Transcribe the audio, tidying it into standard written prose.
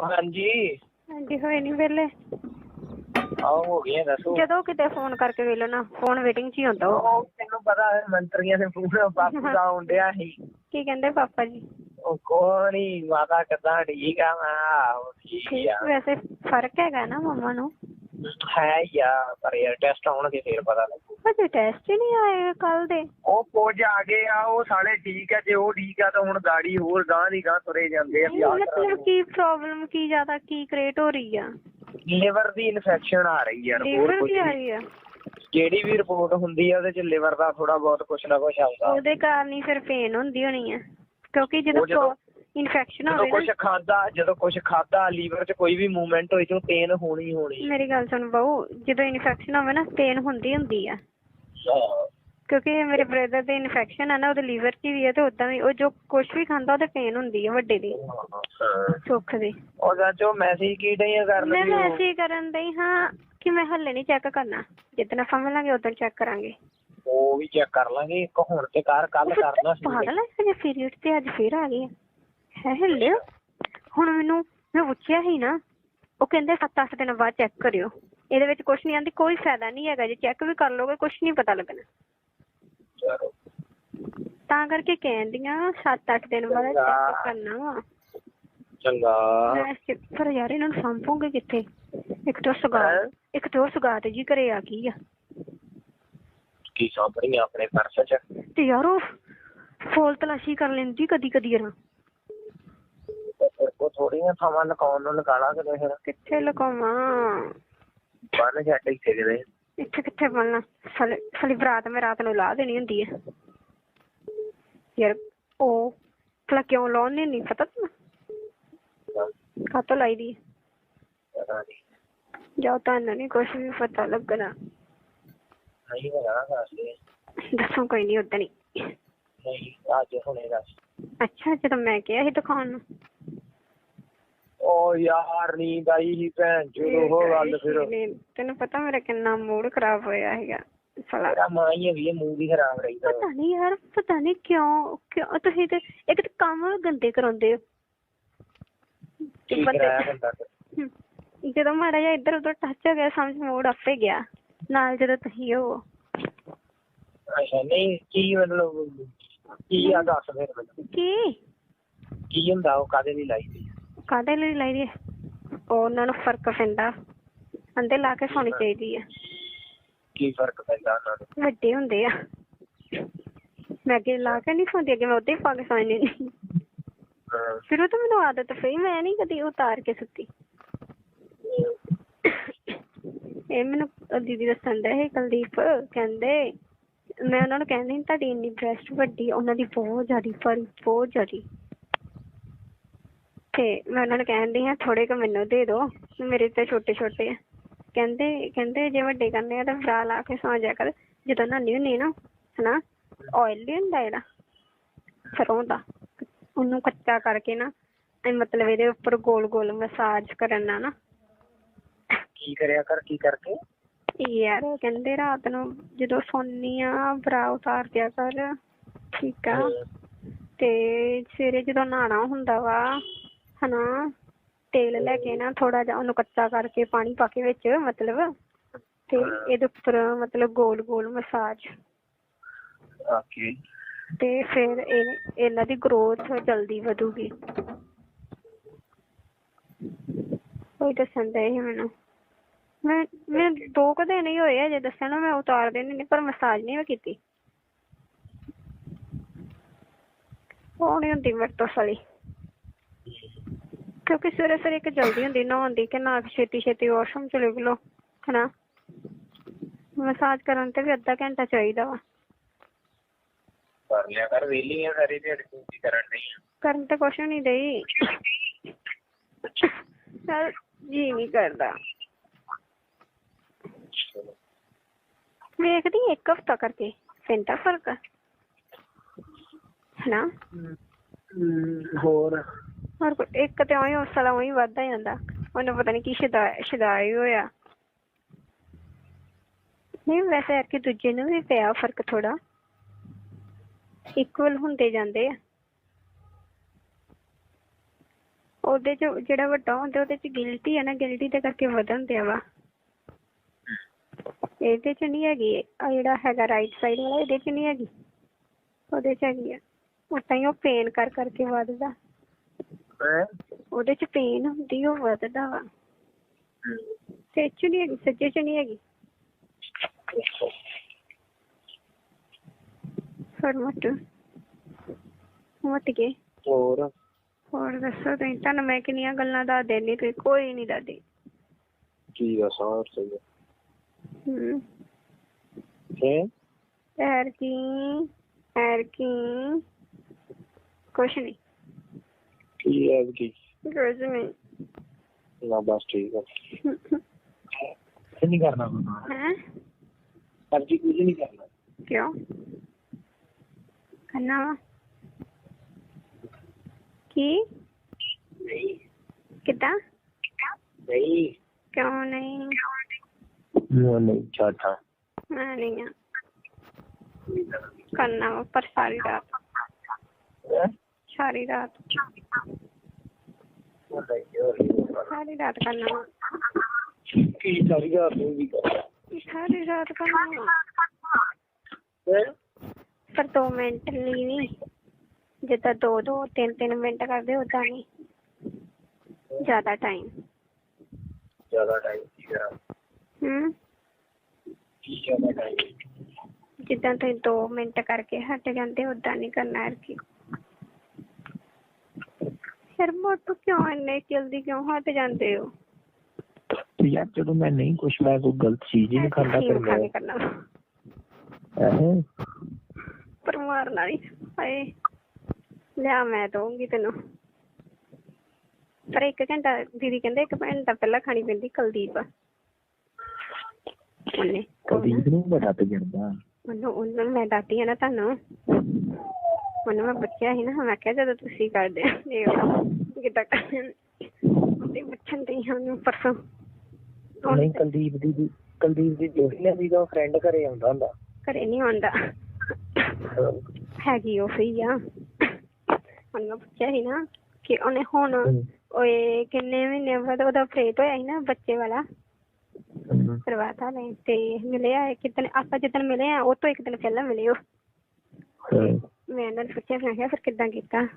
ਹਾਂਜੀ ਹਾਂਜੀ ਹੋਏ ਨਹੀਂ ਵੇਲੇ ਆਓ ਹੋ ਗਏ ਦੱਸੋ। ਜਦੋਂ ਕਿਤੇ ਫੋਨ ਕਰਕੇ ਵੇਲੋ ਨਾ ਫੋਨ ਵੇਟਿੰਗ 'ਚ ਹੀ ਹੁੰਦਾ ਉਹ ਤੈਨੂੰ ਪਤਾ ਹੈ ਮੰਤਰੀਆਂ ਦੇ ਪੂਰਾ ਬਾਪੂ ਦਾ ਆਉਂਦਿਆ ਸੀ। ਕੀ ਕਹਿੰਦੇ ਪਾਪਾ ਜੀ? ਉਹ ਕੋਈ ਨੀ ਮਾਤਾ ਕਿੱਦਾਂ ਠੀਕ ਆ? ਮੈਂ ਆਹੋ ਠੀਕ ਆ। ਵੈਸੇ ਫਰਕ ਹੈਗਾ ਨਾ ਮੰਮਾ ਨੂੰ? ਹੈ ਹੀ ਆ ਪਰ ਯਾਰ ਟੈਸਟ ਆਉਣਗੇ ਫੇਰ ਪਤਾ ਲੱਗੂ। ਅਜੇ ਟੈਸਟ ਹੀ ਨਹੀਂ ਆਏ ਕੱਲ ਦੇ। ਉਹ ਕੁਝ ਆ ਗਏ ਆ ਉਹ ਸਾਲੇ ਠੀਕ ਆ। ਜੇ ਉਹ ਠੀਕ ਆ ਤਾਂ ਹੁਣ ਗਾੜੀ ਹੋਰ ਗਾਂ ਦੀ ਗਾਂ ਤੁਰੇ ਜਾਂਦੇ ਆ। ਮਤਲਬ ਕੀ ਪ੍ਰੋਬਲਮ ਕੀ ਜ਼ਿਆਦਾ ਕੀ ਕ੍ਰੀਏਟ ਹੋ ਰਹੀ ਆ? ਲਿਵਰ ਦੀ ਇਨਫੈਕਸ਼ਨ ਆ ਰਹੀ ਆ। ਲਿਵਰ ਦੀ ਆ ਰਹੀ ਆ? ਜਿਹੜੀ ਵੀ ਰਿਪੋਰਟ ਹੁੰਦੀ ਆ ਉਹਦੇ ਚ ਲਿਵਰ ਦਾ ਥੋੜਾ ਬਹੁਤ ਕੁਛ ਨਾ ਕੁਛ ਆਉਂਦਾ। ਉਹਦੇ ਕਾਰਨ ਹੀ ਫਿਰ ਪੇਨ ਹੁੰਦੀ ਹੋਣੀ ਆ ਕਿਉਂਕਿ ਜਦੋਂ ਇਨਫੈਕਸ਼ਨ ਹੋਵੇ ਜਦੋਂ ਕੁਛ ਖਾਦਾ ਲੀਵਰ ਚ ਕੋਈ ਵੀ ਮੂਵਮੈਂਟ ਹੋਈ ਤੇ ਪੇਨ ਹੋਣੀ ਹੋਣੀ। ਮੇਰੀ ਗੱਲ ਸੁਣ ਬਾਊ, ਜਦੋਂ ਇਨਫੈਕਸ਼ਨ ਹੋਵੇ ਨਾ ਪੇਨ ਹੁੰਦੀ ਆ ਕਿਉਂਕਿ ਮੇਰੇ ਬ੍ਰਦਰ ਦੇ ਇਨਫੈਕਸ਼ਨ ਆ ਨਾ ਉਹਦੇ ਲੀਵਰ 'ਚ ਵੀ ਆ ਤੇ ਉਦਾਂ ਵੀ ਉਹ ਜੋ ਕੁਛ ਵੀ ਖਾਂਦਾ ਉਹਦੇ ਪੇਨ ਹੁੰਦੀ ਆ ਵੱਡੇ ਦੀ ਸੁੱਖ ਦੀ। ਉਹ ਚਾਚੋ ਮੈਸੇਜ ਕੀ ਡਈ ਕਰਨ? ਮੈਂ ਮੈਸੇਜ ਕਰਨ ਡਈ ਹਾਂ ਕਿ ਮੈਂ ਹੱਲੇ ਨਹੀਂ ਚੈੱਕ ਕਰਨਾ, ਜਿੱਦਣ ਆਪਾਂ ਮਿਲਾਂਗੇ ਉਦੋਂ ਚੈੱਕ ਕਰਾਂਗੇ। ਉਹ ਵੀ ਚੈੱਕ ਕਰ ਲਾਂਗੇ। ਇੱਕ ਹੁਣ ਤੇ ਕੱਲ ਕਰਨਾ ਸੀ। ਪਾਗਲ ਹੈ ਪੀਰੀਅਡ ਤੇ ਅੱਜ ਫੇਰ ਆ ਗਏ ਹੈ ਹੱਲੇ। ਹੁਣ ਮੈਨੂੰ ਮੈਂ ਪੁੱਛਿਆ ਸੀ ਨਾ ਉਹ ਕਹਿੰਦੇ 7-8 ਦਿਨ ਬਾਅਦ ਚੈੱਕ ਕਰਿਓ। ਇਹਦੇ ਵਿੱਚ ਕੁਛ ਨਹੀਂ ਆਂਦੀ, ਕੋਈ ਫਾਇਦਾ ਨਹੀਂ ਹੈਗਾ। ਜੇ ਚੈੱਕ ਵੀ ਕਰ ਲੋਗੇ ਕੁਛ ਨਹੀਂ ਪਤਾ ਲੱਗਣਾ। ਤਾਂ ਕਰਕੇ ਕਹਿੰਦੀਆਂ 7-8 ਦਿਨ ਬਾਅਦ ਚੈੱਕ ਕਰਨਾ ਵਾ। ਚੰਗਾ ਪਰ ਯਾਰ ਇਹਨਾਂ ਨੂੰ ਸਾਂਭੋਗੇ ਕਿੱਥੇ? ਇੱਕ ਤਾਂ ਉਹ ਸੁਗਾਤ ਜੀ ਘਰੇ ਆ ਗਈ ਆ। ਕੀ ਸਾਂਭ ਰਹੀ ਆਪਣੇ ਪਰਸ ਚ? ਤੇ ਯਾਰ ਉਹ ਫੋਲ ਤਲਾਸ਼ੀ ਕਰ ਲੈਂਦੀ ਕਦੀ ਕਦੀ ਯਾਰ। ਉਹ ਥੋੜੀਆਂ ਥਾਵਾਂ ਲੁਕਾਉਣ ਨੂੰ ਲਗਾ ਕਿਤੇ ਫਿਰ। ਕਿੱਥੇ ਲੁਕਾਵਾਂ? ਬੰਨ ਛੱਡ ਇੱਥੇ ਕਿਤੇ। ਇੱਥੇ ਕਿੱਥੇ ਬੰਨਣਾ? ਸਾਲੀ ਬਰਾਤ ਮੈਂ ਰਾਤ ਨੂੰ ਲਾ ਦੇਣੀ ਹੁੰਦੀ ਹੈ ਯਾਰ। ਉਹ ਭਲਾ ਕਿਉਂ ਲਾਉਣੀ ਨਹੀਂ ਪਤਾ ਤੈਨੂੰ? ਕਾਹਤੋਂ ਲਾਈ ਦੀ? ਜਾਓ ਤੁਹਾਨੂੰ ਨਹੀਂ ਕੁਛ ਵੀ ਪਤਾ ਲੱਗਣਾ। ਦੱਸੋ ਕੋਈ ਨਹੀਂ ਓਦਾਂ ਨਹੀਂ। ਅੱਜ ਹੁਣੇ ਦੱਸ। ਅੱਛਾ ਜਦੋਂ ਮੈਂ ਕਿਹਾ ਸੀ ਦਿਖਾਉਣ ਨੂੰ। ਉਹ ਯਾਰ ਨੀਂਦ ਆਈ ਸੀ ਭੈਣ ਚੋਦ। ਉਹ ਗੱਲ ਫਿਰ ਤੈਨੂੰ ਪਤਾ ਮੇਰਾ ਕਿੰਨਾ ਮੂਡ ਖਰਾਬ ਹੋਇਆ ਸੀਗਾ। ਮੇਰਾ ਮਾਂ ਹੀ ਹੈਗੀ ਮੂਡ ਹੀ ਖਰਾਬ ਰਹਿੰਦਾ। ਪਤਾ ਨਹੀਂ ਯਾਰ ਪਤਾ ਨਹੀਂ ਕਿਉਂ ਤੁਸੀਂ ਤੇ ਇੱਕ ਤਾਂ ਕੰਮ ਗੰਦੇ ਕਰਾਉਂਦੇ ਹੋ। ਜਦੋਂ ਮਾੜਾ ਜਿਹਾ ਇੱਧਰ ਉਧਰ ਟੱਚ ਹੋ ਗਿਆ ਸਮਝ ਮੂਡ ਆਪੇ ਗਿਆ ਨਾਲ ਜਦੋਂ ਤੁਸੀਂ ਹੋ। ਅੱਛਾ ਨਹੀਂ ਕੀ ਮਤਲਬ ਕੀ ਆ ਦੱਸ ਫਿਰ ਮੈਨੂੰ। ਕੀ ਹੁੰਦਾ ਉਹ? ਕਾਹਦੇ ਲਈ ਲਾਈ ਦੀ? ਕਾਹਦੇ ਲਈ ਲਾਈ ਦੀ? ਉਹਨਾਂ ਨੂੰ ਫਰਕ ਪੈਂਦਾ ਅੰਦੇ ਲਾ ਕੇ ਸੌਣੀ ਚਾਹੀਦੀ ਆ। ਕੀ ਫਰਕ ਪੈਂਦਾ ਉਹਨਾਂ ਨੂੰ? ਵੱਡੇ ਹੁੰਦੇ ਆ। ਮੈਂ ਅੱਗੇ ਲਾ ਕੇ ਨਹੀਂ ਸੌਂਦੀ, ਅੱਗੇ ਮੈਂ ਉੱਦਾਂ ਹੀ ਪਾ ਕੇ ਸੌਂ ਜਾਂਦੀ। ਫਿਰ ਉਹ ਤਾਂ ਮੈਨੂੰ ਆਦਤ ਪਈ, ਮੈਂ ਨਹੀਂ ਕਦੀ ਉਤਾਰ ਕੇ ਸੁੱਤੀ। ਇਹ ਮੈਨੂੰ ਦੀਦੀ ਦੱਸਣ ਡਏ ਕੁਲਦੀਪ ਕਹਿੰਦੇ ਮੈਂ ਉਹਨਾਂ ਨੂੰ ਕਹਿੰਦੀ ਤੁਹਾਡੀ ਇੰਨੀ ਬ੍ਰੈਸਟ ਵੱਡੀ, ਉਹਨਾਂ ਦੀ ਬਹੁਤ ਜ਼ਿਆਦਾ ਭਾਰੀ ਬਹੁਤ ਜ਼ਿਆਦਾ। ਤੇ ਮੈਂ ਉਹਨਾਂ ਨੂੰ ਕਹਿੰਦੀ ਹਾਂ ਥੋੜੇ ਕੁ ਮੈਨੂੰ ਦੇ ਦਿਓ, ਮੇਰੇ ਤੇ ਛੋਟੇ ਛੋਟੇ ਆ। ਕਹਿੰਦੇ ਜੇ ਵੱਡੇ ਕਰਨੇ ਆ ਤਾਂ ਬਰਾ ਲਾ ਕੇ ਸੌਂ ਜਾ ਕਰ। ਜਦੋਂ ਨਹਾਉਂਦੀ ਹੁੰਦੀ ਨਾ ਹਨਾ ਆਇਲ ਵੀ ਹੁੰਦਾ ਜਿਹੜਾ ਸਰੋਂ ਦਾ, ਉਹਨੂੰ ਕੱਚਾ ਕਰਕੇ ਨਾ ਮਤਲਬ ਇਹਦੇ ਉੱਪਰ ਗੋਲ ਗੋਲ ਮਸਾਜ ਕਰਨ ਨਾਲ ਨਾ। ਕੀ ਕਰਿਆ ਕਰ? ਕੀ ਕਰਕੇ? ਯਾਰ ਕਹਿੰਦੇ ਰਾਤ ਨੂੰ ਜਦੋਂ ਸੌਂਦੀ ਆ ਬਰਾ ਉਤਾਰ ਦਿਆ ਕਰ, ਠੀਕ ਆ? ਤੇ ਸਵੇਰੇ ਜਦੋਂ ਨਹਾਉਣਾ ਹੁੰਦਾ ਵਾ ਹਨਾ ਤੇਲ ਲੈ ਕੇ ਨਾ ਥੋੜਾ ਜਿਹਾ ਉਹਨੂੰ ਕੱਚਾ ਕਰਕੇ ਪਾਣੀ ਪਾ ਕੇ ਵਿੱਚ ਮਤਲਬ ਤੇ ਇਹਦੇ ਉੱਪਰ ਮਤਲਬ ਗੋਲ ਗੋਲ ਮਸਾਜ। ਤੇ ਫਿਰ ਇਹਨਾਂ ਦੀ ਗਰੋਥ ਜਲਦੀ ਵਧੂਗੀ। ਕੋਈ ਦੱਸਣ ਡਏ ਸੀ ਮੈਨੂੰ। ਮੈਂ 2 ਕੁ ਦਿਨ ਹੀ ਹੋਏ ਅਜੇ ਦੱਸਿਆ ਨਾ, ਮੈਂ ਉਤਾਰ ਦੇਣੀ ਪਰ ਮਸਾਜ ਨਹੀਂ ਮੈਂ ਕੀਤੀ। ਉਹ ਨਹੀਂ ਹੁੰਦੀ ਮੇਰੇ ਤੋਂ ਸਾਲੀ ਕਿਉਂਕਿ ਸਵੇਰੇ ਸਵੇਰੇ ਇੱਕ ਜਲਦੀ ਹੁੰਦੀ ਨਹਾਉਣ ਦੀ ਕਿ ਨਾ ਛੇਤੀ ਛੇਤੀ ਵਾਸ਼ਰੂਮ ਚਲੇ ਗਏ ਹਨਾ। ਮਸਾਜ ਕਰਨ ਤੇ ਵੀ ਅੱਧਾ ਘੰਟਾ ਚਾਹੀਦਾ ਵਾ। ਕਰ ਲਿਆ ਕਰ, ਵਿਹਲੀ ਆ ਸਾਰੀ ਦਿਹਾੜੀ ਤੂੰ ਕੀ ਕਰਨ ਡਈ ਆ? ਕਰਨ ਤੇ ਕੁਛ ਨਹੀਂ ਡਈ ਚੱਲ ਜੀ ਨਹੀਂ ਕਰਦਾ। ਵੇਖਦੀ 1 ਹਫ਼ਤਾ ਕਰਕੇ ਪੈਂਦਾ ਫਰਕ ਹਨਾ। ਹੋਰ ਇੱਕ ਤੇ ਉਹੀ ਉਸ ਸਾਲ ਉਹੀ ਵੱਧਦਾ ਜਾਂਦਾ। ਉਹਨੂੰ ਪਤਾ ਨੀ ਕੀ ਸ਼ਦਾਈ ਹੋਇਆ। ਨਹੀਂ ਵੈਸੇ ਕਿ ਦੂਜੇ ਨੂੰ ਵੀ ਪਿਆ ਫਰਕ ਥੋੜਾ, ਇਕੁਅਲ ਹੁੰਦੇ ਜਾਂਦੇ ਆ। ਉਹਦੇ ਚ ਜਿਹੜਾ ਵੱਡਾ ਹੁੰਦਾ ਉਹਦੇ ਚ ਗਿਲਟੀ ਹੈ ਨਾ, ਗਿਲਟੀ ਦੇ ਕਰਕੇ ਵਧਣ ਦਿਆ ਵਾ। ਇਹਦੇ ਚ ਨਹੀਂ ਹੈਗੀ, ਆ ਜਿਹੜਾ ਹੈਗਾ ਰਾਈਟ ਸਾਈਡ ਵਾਲਾ ਇਹਦੇ ਚ ਨਹੀਂ ਹੈਗੀ, ਉਹਦੇ ਚ ਹੈਗੀ ਆ। ਉਹ ਤਾਂ ਹੀ ਉਹ ਪੇਨ ਕਰ ਕਰਕੇ ਵੱਧਦਾ, ਉਹਦੇ ਚ ਪੇਨ ਹੁੰਦੀ ਉਹ ਵੱਧਦਾ ਵਾ। ਤੇ ਚ ਨਹੀਂ ਹੈਗੀ, ਸੱਜੇ ਚ ਨਹੀਂ ਹੈਗੀ। ਫਿਰ ਮੁੱਟ ਗਏ। ਹੋਰ ਦੱਸੋ ਤੁਸੀਂ? ਤੁਹਾਨੂੰ ਮੈਂ ਕਿੰਨੀਆਂ ਗੱਲਾਂ ਦੱਸ ਦੇਣੀ, ਤੁਸੀਂ ਕੋਈ ਨਹੀਂ ਦੱਸਦੀ। ਕੀ ਦੱਸਾਂ? ਸਹੀ ਕੁਛ ਨੀ। ਕੀ ਹੈ ਕੀ? ਕੁਛ ਨੀ। ਨਾ ਬਸ ਠੀਕ ਹੈ। ਨਹੀਂ ਕਰਨਾ ਹੈ ਅਰਜੀ, ਕੁਝ ਨਹੀਂ ਕਰਨਾ। ਕਿਉਂ ਕਰਨਾ ਵਾ? ਕੀ ਕਿੱਦਾਂ? ਨਹੀਂ ਕਿਉਂ ਨਹੀਂ? ਨਹੀਂ ਛੱਡ। ਮੈਂ ਨਹੀਂ ਆ ਕਰਨਾ ਵਾ, ਪਰ ਸਾਰੀ ਰਾਤ ਸਾਰੀ ਰਾਤ ਕਰਨਾ ਵਾ। ਕੀ ਸਾਰੀ ਰਾਤ ਨੂੰ ਵੀ ਸਾਰੀ ਰਾਤ ਕਰਨਾ ਵਾ, ਪਰ 2 ਮਿੰਟ ਲਈ ਨੀ। ਜਿੱਦਾਂ 2-2 3-3 ਮਿੰਟ ਕਰਦੇ ਓਦਾਂ ਨੀ, ਜ਼ਿਆਦਾ ਟਾਈਮ। ਜਿੱਦਾਂ ਤੁਸੀਂ 2 ਮਿੰਟ ਕਰਕੇ ਹਟ ਜਾਂਦੇ ਓਦਾਂ ਨੀ ਕਰਨਾ। ਫਿਰ ਮੋਟੂ ਕਿਉਂ ਇੰਨੇ ਜਲਦੀ ਕਿਉਂ ਹਟ ਜਾਂਦੇ ਹੋ? ਯਾਰ ਜਦੋਂ ਮੈਂ ਨਹੀਂ ਕੁਛ, ਮੈਂ ਕੋਈ ਗਲਤ ਚੀਜ਼ ਹੀ ਨਹੀਂ ਖਾਂਦਾ, ਫਿਰ ਮੈਂ ਕਰਨਾ ਪਰ ਮਾਰਨਾ ਨੀ। ਹਾਏ ਲਿਆ, ਮੈਂ ਦਊਂਗੀ ਤੈਨੂੰ, ਪਰ 1 ਘੰਟਾ ਦੀਦੀ ਕਹਿੰਦੇ 1 ਘੰਟਾ ਪਹਿਲਾਂ ਖਾਣੀ ਪੈਂਦੀ। ਕੁਲਦੀਪ ਨੂੰ ਬੜਾ ਤੇ ਜਾਂਦਾ, ਉਹਨੂੰ ਮੈਂ ਦੱਸਦੀ ਆ ਨਾ ਤੁਹਾਨੂੰ। ਉਹਨੂੰ ਮੈਂ ਪੁੱਛਿਆ ਸੀ ਨਾ, ਮੈਂ ਕਿਹਾ ਜਦੋਂ ਤੁਸੀਂ ਕਰਦੇ ਕਿੱਦਾਂ ਪੁੱਛਣ ਦੀ ਉਹਨੂੰ ਪਰਸੋਂ। ਨਹੀਂ ਕੁਲਦੀਪ ਦੀ ਜੋੜੀ ਲੈਂਦੀ ਤਾਂ ਫਰੈਂਡ ਘਰੇ ਆਉਂਦਾ ਹੁੰਦਾ। ਘਰੇ ਨੀ ਆਉਂਦਾ, ਹੈਗੀ ਉਹ ਸਹੀ ਆ। ਹੁਣ ਮੈਂ ਪੁੱਛਿਆ ਸੀ ਨਾ ਕਿ ਉਹਨੇ ਹੁਣ ਓਏ ਕਿੰਨੇ ਮਹੀਨੇ ਬਾਅਦ ਉਹਦਾ ਆਪਰੇਟ ਹੋਇਆ ਸੀ ਨਾ ਬੱਚੇ ਵਾਲਾ, ਕਰਵਾਤਾ ਨੇ। ਤੇ ਮਿਲਿਆ ਕਿੱਦਣ ਆਪਾਂ, ਜਿੱਦਣ ਮਿਲੇ ਆ ਉਹ ਤੋਂ 1 ਦਿਨ ਪਹਿਲਾਂ ਮਿਲੇ ਉਹ। ਮੈਂ ਇਹਨਾਂ ਨੂੰ ਪੁੱਛਿਆ, ਮੈਂ ਕਿਹਾ ਫਿਰ ਕਿੱਦਾਂ ਕੀਤਾ?